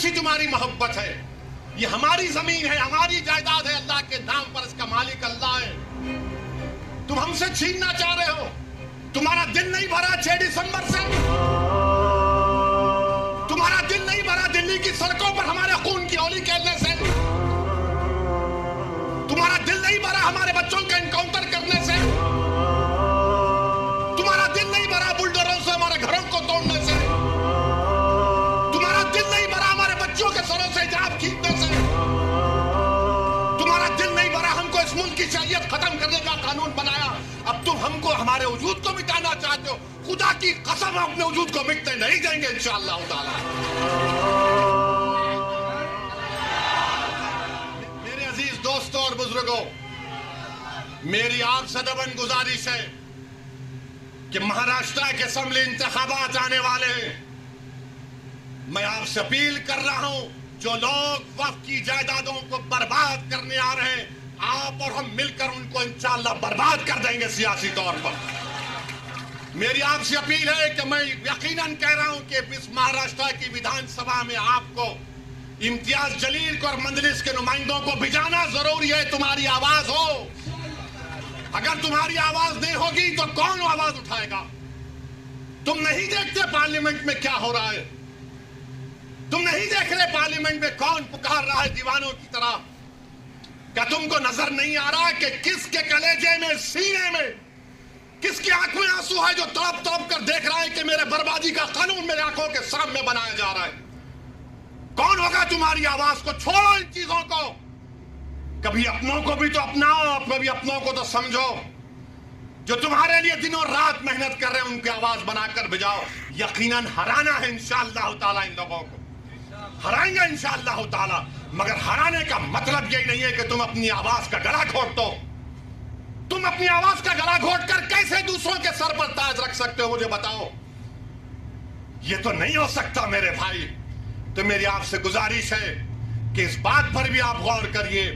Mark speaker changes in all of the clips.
Speaker 1: सी तुम्हारी मोहब्बत है? ये हमारी जमीन है, हमारी जायदाद है, अल्लाह के नाम पर इसका मालिक अल्लाह है। तुम हमसे छीनना चाह रहे हो। तुम्हारा दिल नहीं भरा 6 दिसंबर से? तुम्हारा दिल नहीं भरा दिल्ली की सड़कों पर हमारे खून की होली खेलने से? तुम्हारा दिल नहीं भरा हमारे बच्चों का एनकाउंटर करने से? तुम्हारा दिल नहीं भरा बुलडोजरों से हमारे घरों को तोड़ने से? तुम्हारा दिल नहीं भरा हमारे बच्चों के सरों से हिजाब खींचने से? तुम्हारा दिल नहीं भरा हमको इस मुल्क की शरीयत खत्म करने का कानून बनाया? अब तुम हमको हमारे वजूद को मिटाना चाहते हो। खुदा की कसम अपने वजूद को मिटने नहीं देंगे इंशाअल्लाह ताला। मेरे अजीज दोस्तों और बुजुर्गों, मेरी आपसे दबन गुजारिश है कि महाराष्ट्र के असेंबली इंतखाबात आने वाले हैं। मैं आपसे अपील कर रहा हूं, जो लोग वक्फ की जायदादों को बर्बाद करने आ रहे हैं, आप और हम मिलकर उनको इंशाअल्लाह बर्बाद कर देंगे सियासी तौर पर। मेरी आपसे अपील है कि मैं यकीनन कह रहा हूं कि इस महाराष्ट्र की विधानसभा में आपको इम्तियाज जलील को और मंजलिस के नुमाइंदों को भिजाना जरूरी है। तुम्हारी आवाज हो। अगर तुम्हारी आवाज नहीं होगी तो कौन आवाज उठाएगा? तुम नहीं देखते पार्लियामेंट में क्या हो रहा है? तुम नहीं देख रहे पार्लियामेंट में कौन पुकार रहा है दीवानों की तरह? क्या तुमको नजर नहीं आ रहा कि किसके कलेजे में, सीने में, किसकी आंख में आंसू है जो तड़प तड़प कर देख रहा है कि मेरे बर्बादी का कानून मेरे आंखों के सामने बनाया जा रहा है? कौन होगा तुम्हारी आवाज को? छोड़ो इन चीजों को। कभी अपनों को भी तो अपनाओ, कभी अपनों को तो समझो। जो तुम्हारे लिए दिनों रात मेहनत कर रहे हैं उनकी आवाज बनाकर भिजाओ। यकीनन हराना है इंशाअल्लाह ताला, इन लोगों को हराएंगे इंशाअल्लाह ताला। मगर हराने का मतलब यही नहीं है कि तुम अपनी आवाज का गला घोट दो। तुम अपनी आवाज का गला घोट कर कैसे दूसरों के सर पर ताज रख सकते हो, मुझे बताओ। यह तो नहीं हो सकता मेरे भाई। तो मेरी आपसे गुजारिश है कि इस बात पर भी आप गौर करिए।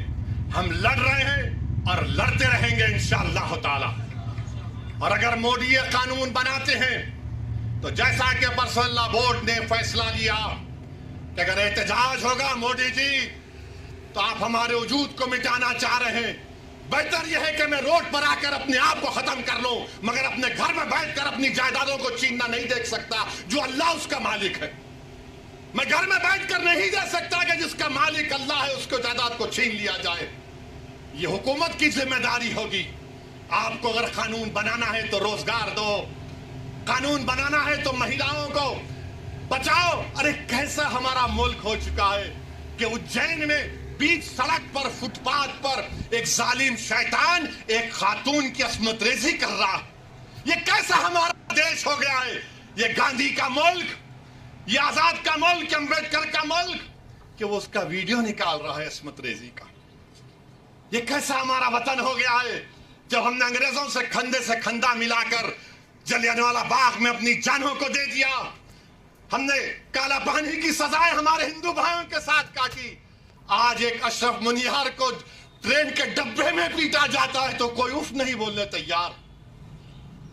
Speaker 1: हम लड़ रहे हैं और लड़ते रहेंगे इंशाअल्लाह ताला। और अगर मोदी ये कानून बनाते हैं तो जैसा कि पर्सनल लॉ बोर्ड ने फैसला लिया कि अगर एहतजाज होगा मोदी जी तो आप हमारे वजूद को मिटाना चाह रहे हैं, बेहतर यह है कि मैं रोड पर आकर अपने आप को खत्म कर लूं, मगर अपने घर में बैठकर अपनी जायदादों को छीनना नहीं देख सकता जो अल्लाह उसका मालिक है। मैं घर में बैठकर नहीं दे सकता कि जिसका मालिक अल्लाह है उसको जायदाद को छीन लिया जाए। ये हुकूमत की जिम्मेदारी होगी। आपको अगर कानून बनाना है तो रोजगार दो, कानून बनाना है तो महिलाओं को बचाओ। अरे कैसा हमारा मुल्क हो चुका है कि उज्जैन में बीच सड़क पर, फुटपाथ पर एक जालिम शैतान एक खातून की अस्मतरेजी कर रहा है। ये कैसा हमारा देश हो गया है? ये गांधी का मुल्क, ये आजाद का मुल्क, अम्बेडकर का मुल्क, कि वो उसका वीडियो निकाल रहा है अस्मतरेजी का। ये कैसा हमारा वतन हो गया है जब हमने अंग्रेजों से खंदा मिलाकर जलियांवाला बाग में अपनी जानों को दे दिया। हमने काला पानी की सजाएं हमारे हिंदू भाइयों के साथ काटी। आज एक अशरफ मुनियार को ट्रेन के डब्बे में पीटा जाता है तो कोई उफ नहीं बोलने तैयार।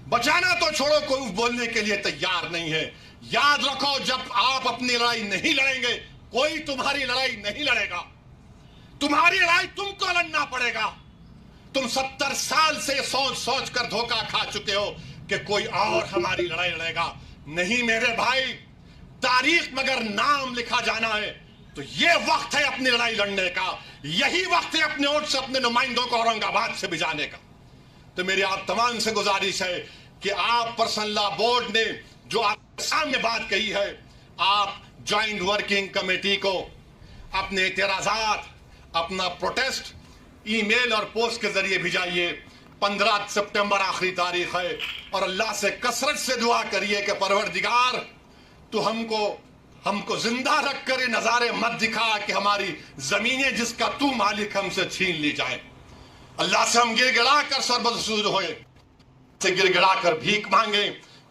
Speaker 1: बचाना तो छोड़ो, कोई उफ बोलने के लिए तैयार नहीं है। याद रखो, जब आप अपनी लड़ाई नहीं लड़ेंगे कोई तुम्हारी लड़ाई नहीं लड़ेगा। तुम्हारी लड़ाई तुमको लड़ना पड़ेगा। तुम 70 साल से सोच सोच कर धोखा खा चुके हो कि कोई और हमारी लड़ाई लड़ेगा। नहीं मेरे भाई, तारीख मगर नाम लिखा जाना है तो ये वक्त है अपनी लड़ाई लड़ने का। यही वक्त है अपने वोट से अपने नुमाइंदों को औरंगाबाद से भिजाने का। तो मेरी आप तमाम से गुजारिश है कि आप पर्सनल लॉ बोर्ड ने जो आपके सामने बात कही है, आप ज्वाइंट वर्किंग कमेटी को अपने एतराजात, अपना प्रोटेस्ट ईमेल और पोस्ट के जरिए भिजाइए। 15 सितंबर आखिरी तारीख है और अल्लाह से कसरत से दुआ करिए कि परवरदिगार तो हमको जिंदा रखकर ये नजारे मत दिखा कि हमारी जमीनें जिसका तू मालिक हमसे छीन ली जाए। अल्लाह से हम गिड़गिड़ा कर सरबसूर होए, से गिड़गिड़ा कर भीख मांगे,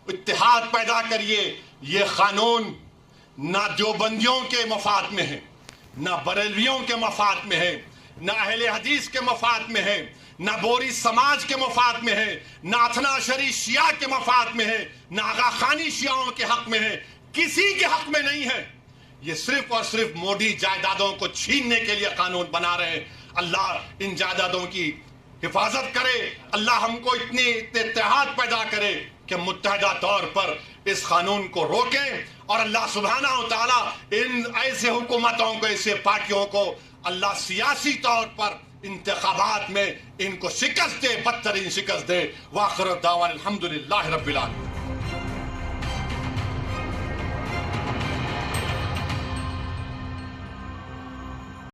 Speaker 1: इत्तेहाद पैदा करिए। ये कानून ना देवबंदियों के मफाद में है, ना बरेलवियों के मफाद में है, ना अहले हदीस के मफाद में है, ना बोरी समाज के मफाद में है, ना अथनाशरी शिया के मफाद में है, ना आगा खानी शियाओं के हक में है। किसी के हक में नहीं है। ये सिर्फ और सिर्फ मोदी जायदादों को छीनने के लिए कानून बना रहे हैं। अल्लाह इन जायदादों की हिफाजत करे, अल्लाह हमको इतने इत्तेहाद पैदा करे कि मुत्तहदा तौर पर इस कानून को रोकें, और अल्लाह सुब्हानहू व तआला इन ऐसे हुकूमतों को, ऐसे पार्टियों को अल्लाह सियासी तौर पर इंतखाबात में इनको शिकस्त दे, बदतरीन शिकस्त दे। वाखिर दावाना अल्हम्दुलिल्लाहि रब्बिल आलमीन।